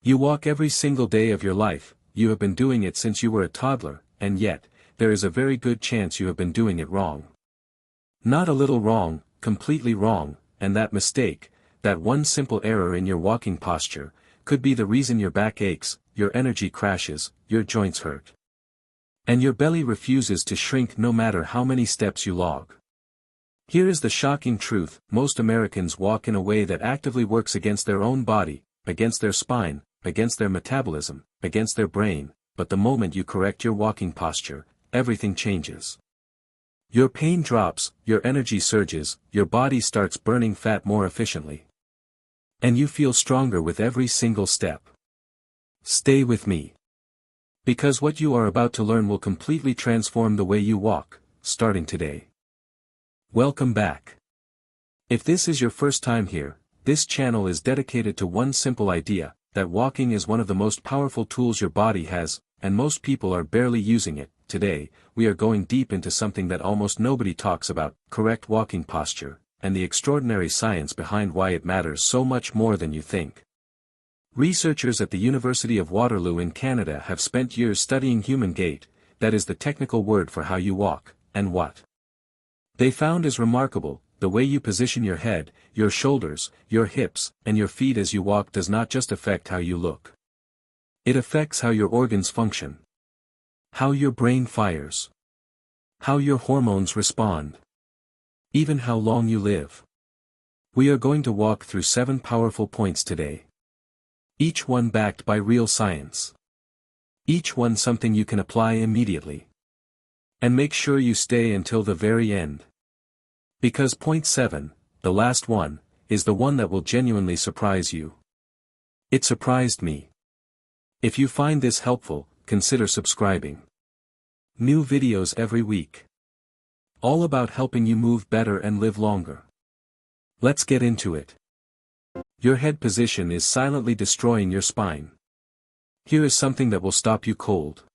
You walk every single day of your life, you have been doing it since you were a toddler, and yet, there is a very good chance you have been doing it wrong. Not a little wrong, completely wrong, and that mistake, that one simple error in your walking posture, could be the reason your back aches, your energy crashes, your joints hurt. And your belly refuses to shrink no matter how many steps you log. Here is the shocking truth: most Americans walk in a way that actively works against their own body, against their spine, against their metabolism, against their brain, but the moment you correct your walking posture, everything changes. Your pain drops, your energy surges, your body starts burning fat more efficiently. And you feel stronger with every single step. Stay with me. Because what you are about to learn will completely transform the way you walk, starting today. Welcome back. If this is your first time here, this channel is dedicated to one simple idea, that walking is one of the most powerful tools your body has, and most people are barely using it. Today, we are going deep into something that almost nobody talks about: correct walking posture, and the extraordinary science behind why it matters so much more than you think. Researchers at the University of Waterloo in Canada have spent years studying human gait, that is the technical word for how you walk, and what they found is remarkable. The way you position your head, your shoulders, your hips, and your feet as you walk does not just affect how you look. It affects how your organs function, how your brain fires, how your hormones respond, even how long you live. We are going to walk through 7 powerful points today. Each one backed by real science. Each one something you can apply immediately. And make sure you stay until the very end. Because point 7, the last one, is the one that will genuinely surprise you. It surprised me. If you find this helpful, consider subscribing. New videos every week. All about helping you move better and live longer. Let's get into it. Your head position is silently destroying your spine. Here is something that will stop you cold.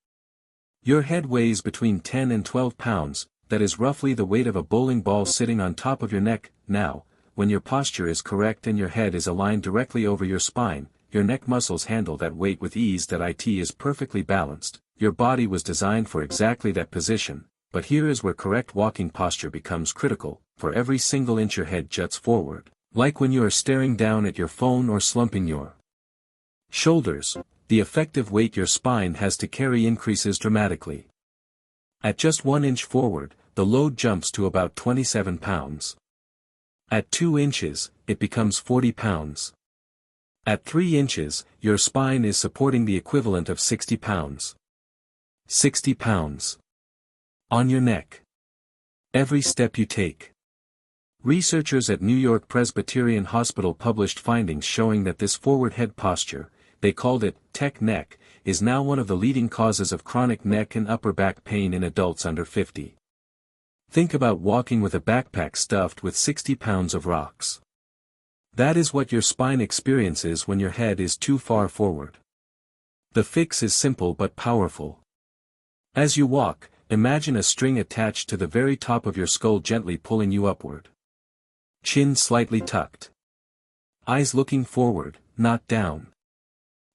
Your head weighs between 10 and 12 pounds, that is roughly the weight of a bowling ball sitting on top of your neck. Now, when your posture is correct and your head is aligned directly over your spine, your neck muscles handle that weight with ease. That it is perfectly balanced. Your body was designed for exactly that position, but here is where correct walking posture becomes critical. For every single inch your head juts forward, like when you are staring down at your phone or slumping your shoulders, the effective weight your spine has to carry increases dramatically. At just 1 inch forward, the load jumps to about 27 pounds. At 2 inches, it becomes 40 pounds. At 3 inches, your spine is supporting the equivalent of 60 pounds. 60 pounds. On your neck. Every step you take. Researchers at New York Presbyterian Hospital published findings showing that this forward head posture, they called it tech neck, is now one of the leading causes of chronic neck and upper back pain in adults under 50. Think about walking with a backpack stuffed with 60 pounds of rocks. That is what your spine experiences when your head is too far forward. The fix is simple but powerful. As you walk, imagine a string attached to the very top of your skull gently pulling you upward. Chin slightly tucked. Eyes looking forward, not down.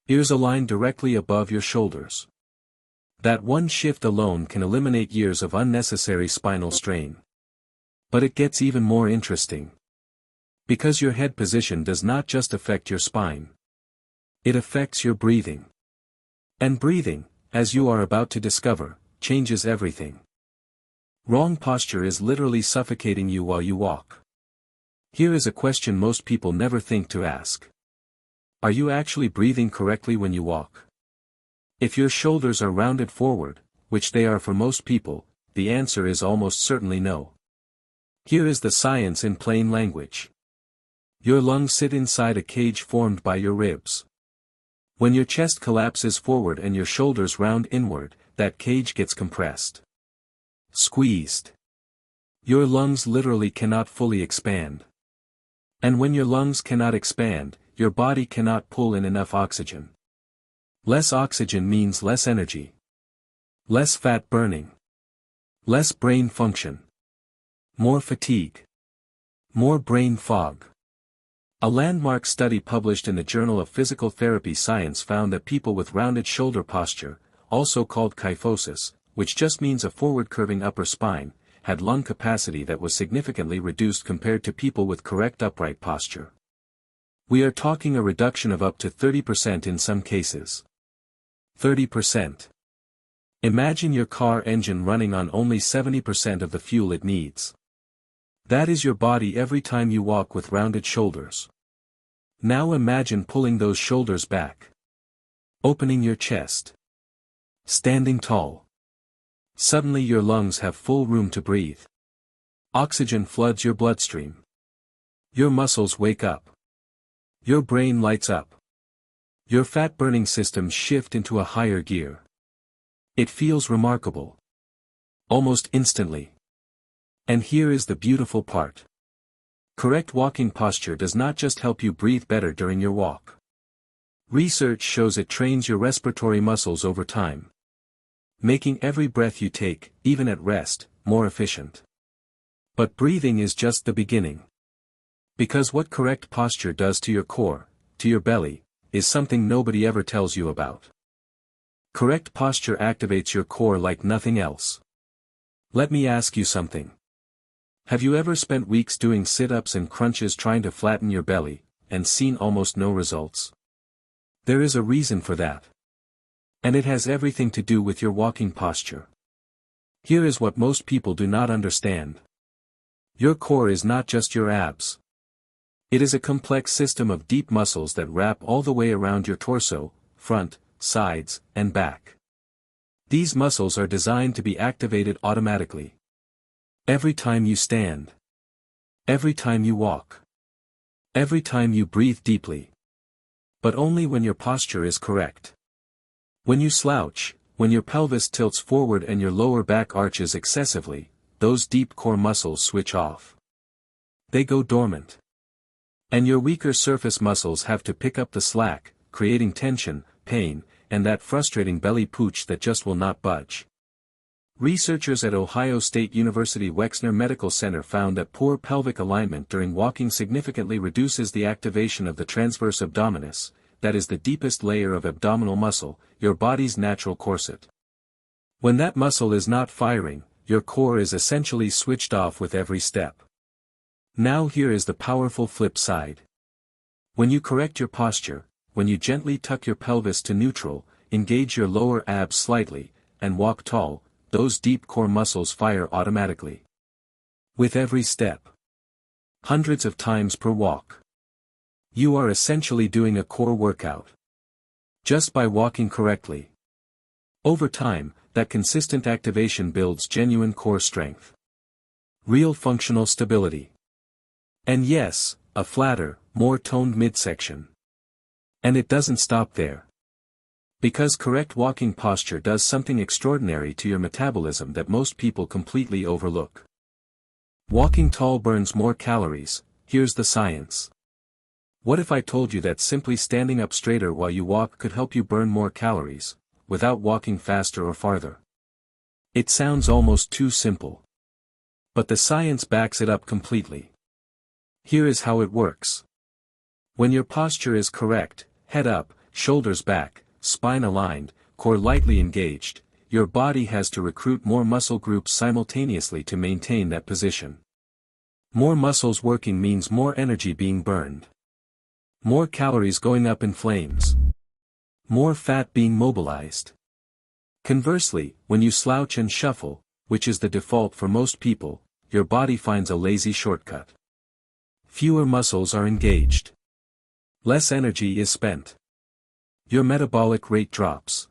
Ears aligned directly above your shoulders. That one shift alone can eliminate years of unnecessary spinal strain. But it gets even more interesting. Because your head position does not just affect your spine. It affects your breathing. And breathing, as you are about to discover, changes everything. Wrong posture is literally suffocating you while you walk. Here is a question most people never think to ask. Are you actually breathing correctly when you walk? If your shoulders are rounded forward, which they are for most people, the answer is almost certainly no. Here is the science in plain language. Your lungs sit inside a cage formed by your ribs. When your chest collapses forward and your shoulders round inward, that cage gets compressed. Squeezed. Your lungs literally cannot fully expand. And when your lungs cannot expand, your body cannot pull in enough oxygen. Less oxygen means less energy. Less fat burning. Less brain function. More fatigue. More brain fog. A landmark study published in the Journal of Physical Therapy Science found that people with rounded shoulder posture, also called kyphosis, which just means a forward curving upper spine, had lung capacity that was significantly reduced compared to people with correct upright posture. We are talking a reduction of up to 30% in some cases. 30%. Imagine your car engine running on only 70% of the fuel it needs. That is your body every time you walk with rounded shoulders. Now imagine pulling those shoulders back. Opening your chest. Standing tall. Suddenly your lungs have full room to breathe. Oxygen floods your bloodstream. Your muscles wake up. Your brain lights up. Your fat-burning systems shift into a higher gear. It feels remarkable. Almost instantly. And here is the beautiful part. Correct walking posture does not just help you breathe better during your walk. Research shows it trains your respiratory muscles over time, making every breath you take, even at rest, more efficient. But breathing is just the beginning. Because what correct posture does to your core, to your belly, is something nobody ever tells you about. Correct posture activates your core like nothing else. Let me ask you something. Have you ever spent weeks doing sit-ups and crunches trying to flatten your belly, and seen almost no results? There is a reason for that. And it has everything to do with your walking posture. Here is what most people do not understand. Your core is not just your abs. It is a complex system of deep muscles that wrap all the way around your torso, front, sides, and back. These muscles are designed to be activated automatically. Every time you stand. Every time you walk. Every time you breathe deeply. But only when your posture is correct. When you slouch, when your pelvis tilts forward and your lower back arches excessively, those deep core muscles switch off. They go dormant. And your weaker surface muscles have to pick up the slack, creating tension, pain, and that frustrating belly pooch that just will not budge. Researchers at Ohio State University Wexner Medical Center found that poor pelvic alignment during walking significantly reduces the activation of the transverse abdominis, that is the deepest layer of abdominal muscle, your body's natural corset. When that muscle is not firing, your core is essentially switched off with every step. Now here is the powerful flip side. When you correct your posture, when you gently tuck your pelvis to neutral, engage your lower abs slightly, and walk tall, those deep core muscles fire automatically. With every step. Hundreds of times per walk. You are essentially doing a core workout. Just by walking correctly. Over time, that consistent activation builds genuine core strength. Real functional stability. And yes, a flatter, more toned midsection. And it doesn't stop there. Because correct walking posture does something extraordinary to your metabolism that most people completely overlook. Walking tall burns more calories. Here's the science. What if I told you that simply standing up straighter while you walk could help you burn more calories, without walking faster or farther? It sounds almost too simple. But the science backs it up completely. Here is how it works. When your posture is correct, head up, shoulders back, spine aligned, core lightly engaged, your body has to recruit more muscle groups simultaneously to maintain that position. More muscles working means more energy being burned. More calories going up in flames. More fat being mobilized. Conversely, when you slouch and shuffle, which is the default for most people, your body finds a lazy shortcut. Fewer muscles are engaged. Less energy is spent. Your metabolic rate drops.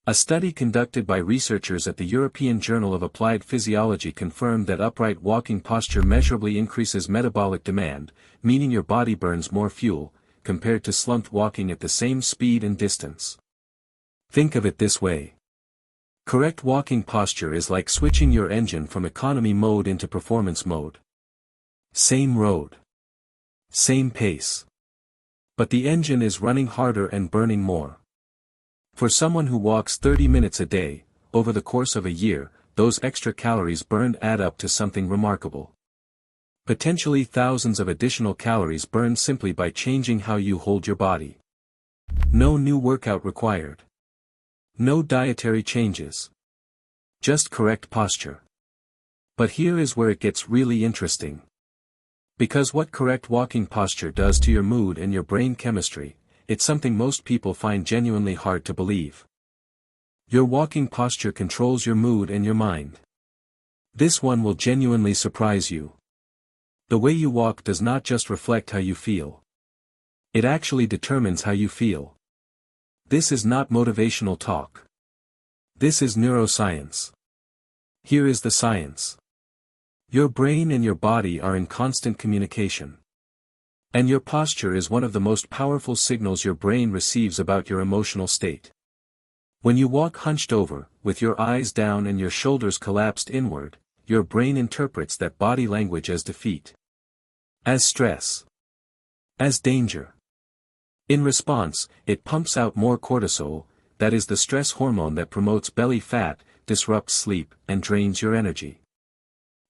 A study conducted by researchers at the European Journal of Applied Physiology confirmed that upright walking posture measurably increases metabolic demand, meaning your body burns more fuel, compared to slumped walking at the same speed and distance. Think of it this way. Correct walking posture is like switching your engine from economy mode into performance mode. Same road. Same pace. But the engine is running harder and burning more. For someone who walks 30 minutes a day, over the course of a year, those extra calories burned add up to something remarkable. Potentially thousands of additional calories burned simply by changing how you hold your body. No new workout required. No dietary changes. Just correct posture. But here is where it gets really interesting. Because what correct walking posture does to your mood and your brain chemistry, it's something most people find genuinely hard to believe. Your walking posture controls your mood and your mind. This one will genuinely surprise you. The way you walk does not just reflect how you feel. It actually determines how you feel. This is not motivational talk. This is neuroscience. Here is the science. Your brain and your body are in constant communication. And your posture is one of the most powerful signals your brain receives about your emotional state. When you walk hunched over, with your eyes down and your shoulders collapsed inward, your brain interprets that body language as defeat. As stress. As danger. In response, it pumps out more cortisol, that is the stress hormone that promotes belly fat, disrupts sleep, and drains your energy.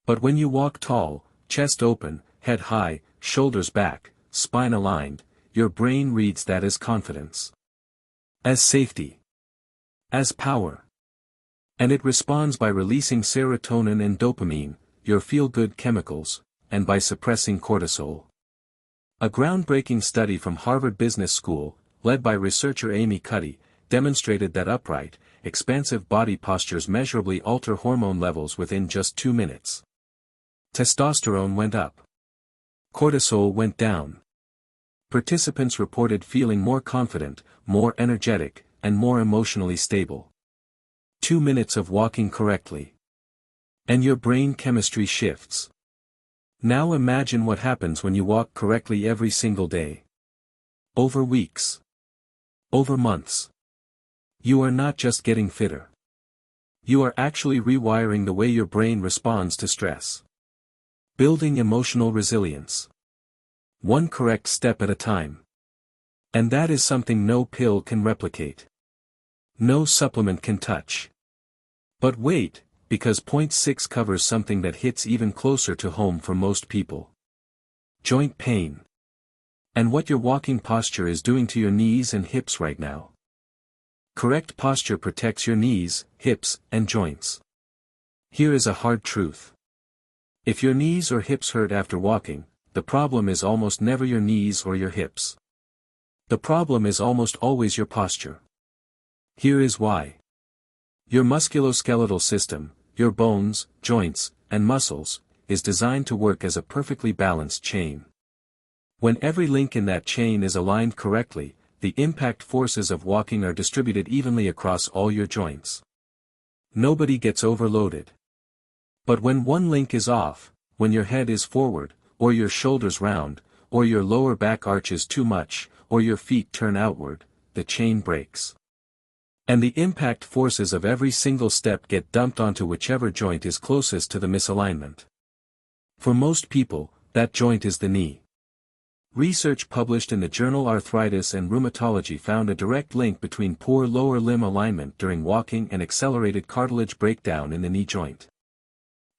But when you walk tall, chest open, head high, shoulders back, spine aligned, your brain reads that as confidence. As safety. As power. And it responds by releasing serotonin and dopamine, your feel-good chemicals, and by suppressing cortisol. A groundbreaking study from Harvard Business School, led by researcher Amy Cuddy, demonstrated that upright, expansive body postures measurably alter hormone levels within just 2 minutes. Testosterone went up. Cortisol went down. Participants reported feeling more confident, more energetic, and more emotionally stable. 2 minutes of walking correctly. And your brain chemistry shifts. Now imagine what happens when you walk correctly every single day. Over weeks. Over months. You are not just getting fitter. You are actually rewiring the way your brain responds to stress. Building emotional resilience. One correct step at a time. And that is something no pill can replicate. No supplement can touch. But wait, because point 6 covers something that hits even closer to home for most people. Joint pain. And what your walking posture is doing to your knees and hips right now. Correct posture protects your knees, hips, and joints. Here is a hard truth. If your knees or hips hurt after walking, the problem is almost never your knees or your hips. The problem is almost always your posture. Here is why. Your musculoskeletal system, your bones, joints, and muscles, is designed to work as a perfectly balanced chain. When every link in that chain is aligned correctly, the impact forces of walking are distributed evenly across all your joints. Nobody gets overloaded. But when one link is off, when your head is forward, or your shoulders round, or your lower back arches too much, or your feet turn outward, the chain breaks. And the impact forces of every single step get dumped onto whichever joint is closest to the misalignment. For most people, that joint is the knee. Research published in the journal Arthritis and Rheumatology found a direct link between poor lower limb alignment during walking and accelerated cartilage breakdown in the knee joint.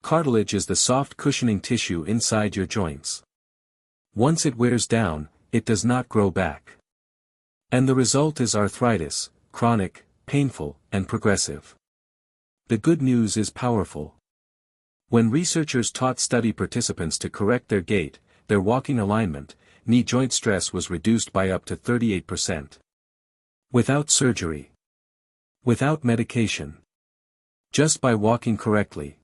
Cartilage is the soft cushioning tissue inside your joints. Once it wears down, it does not grow back. And the result is arthritis, chronic, painful, and progressive. The good news is powerful. When researchers taught study participants to correct their gait, their walking alignment, knee joint stress was reduced by up to 38%. Without surgery. Without medication. Just by walking correctly.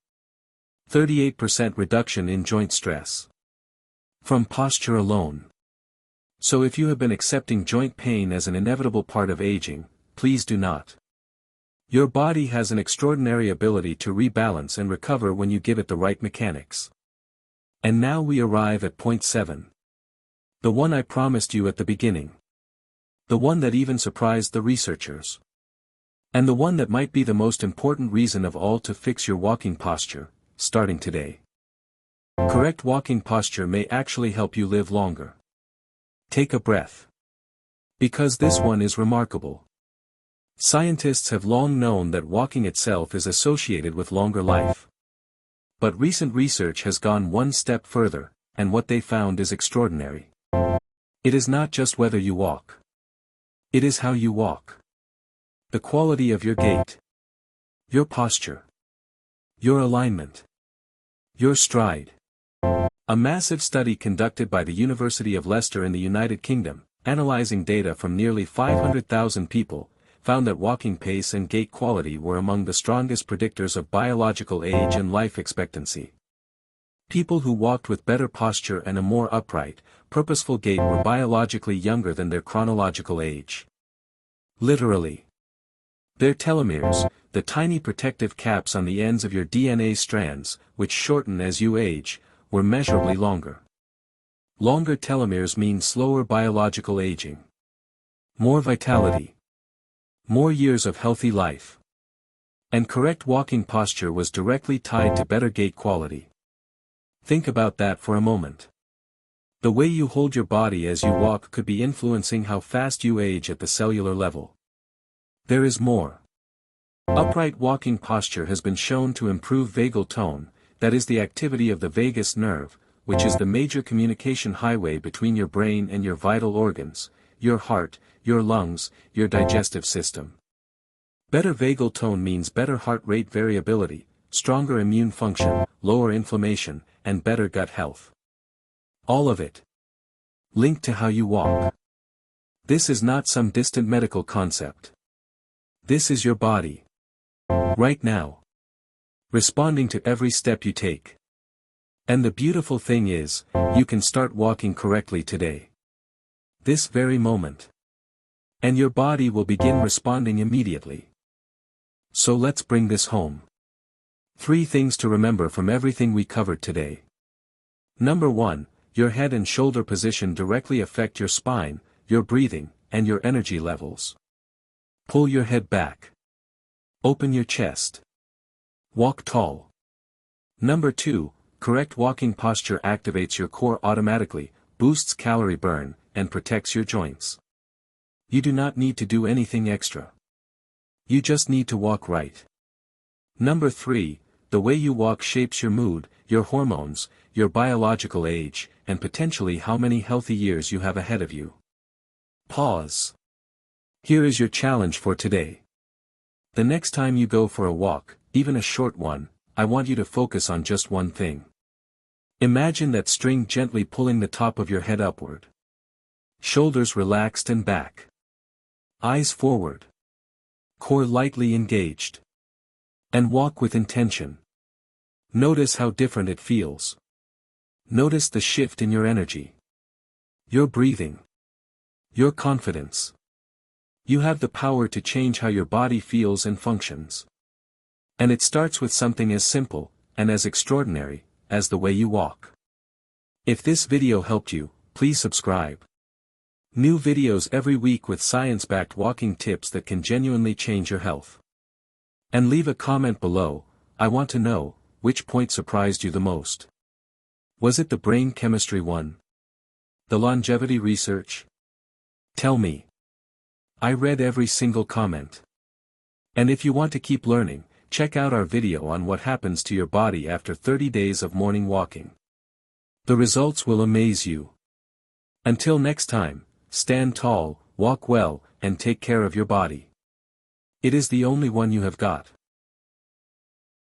38% reduction in joint stress. From posture alone. So if you have been accepting joint pain as an inevitable part of aging, please do not. Your body has an extraordinary ability to rebalance and recover when you give it the right mechanics. And now we arrive at point 7. The one I promised you at the beginning. The one that even surprised the researchers. And the one that might be the most important reason of all to fix your walking posture, starting today. Correct walking posture may actually help you live longer. Take a breath. Because this one is remarkable. Scientists have long known that walking itself is associated with longer life. But recent research has gone one step further, and what they found is extraordinary. It is not just whether you walk. It is how you walk. The quality of your gait. Your posture. Your alignment. Your stride. A massive study conducted by the University of Leicester in the United Kingdom, analyzing data from nearly 500,000 people, found that walking pace and gait quality were among the strongest predictors of biological age and life expectancy. People who walked with better posture and a more upright, purposeful gait were biologically younger than their chronological age. Literally. Their telomeres, the tiny protective caps on the ends of your DNA strands, which shorten as you age, were measurably longer. Longer telomeres mean slower biological aging. More vitality. More years of healthy life. And correct walking posture was directly tied to better gait quality. Think about that for a moment. The way you hold your body as you walk could be influencing how fast you age at the cellular level. There is more. Upright walking posture has been shown to improve vagal tone, that is the activity of the vagus nerve, which is the major communication highway between your brain and your vital organs, your heart, your lungs, your digestive system. Better vagal tone means better heart rate variability, stronger immune function, lower inflammation, and better gut health. All of it linked to how you walk. This is not some distant medical concept. This is your body. Right now. Responding to every step you take. And the beautiful thing is, you can start walking correctly today. This very moment. And your body will begin responding immediately. So let's bring this home. 3 things to remember from everything we covered today. Number 1, your head and shoulder position directly affect your spine, your breathing, and your energy levels. Pull your head back. Open your chest. Walk tall. Number 2, correct walking posture activates your core automatically, boosts calorie burn, and protects your joints. You do not need to do anything extra. You just need to walk right. Number 3, the way you walk shapes your mood, your hormones, your biological age, and potentially how many healthy years you have ahead of you. Pause. Here is your challenge for today. The next time you go for a walk, even a short one, I want you to focus on just one thing. Imagine that string gently pulling the top of your head upward. Shoulders relaxed and back. Eyes forward. Core lightly engaged. And walk with intention. Notice how different it feels. Notice the shift in your energy. Your breathing. Your confidence. You have the power to change how your body feels and functions. And it starts with something as simple, and as extraordinary, as the way you walk. If this video helped you, please subscribe. New videos every week with science-backed walking tips that can genuinely change your health. And leave a comment below. I want to know, which point surprised you the most? Was it the brain chemistry one? The longevity research? Tell me. I read every single comment. And if you want to keep learning, check out our video on what happens to your body after 30 days of morning walking. The results will amaze you. Until next time, stand tall, walk well, and take care of your body. It is the only one you have got.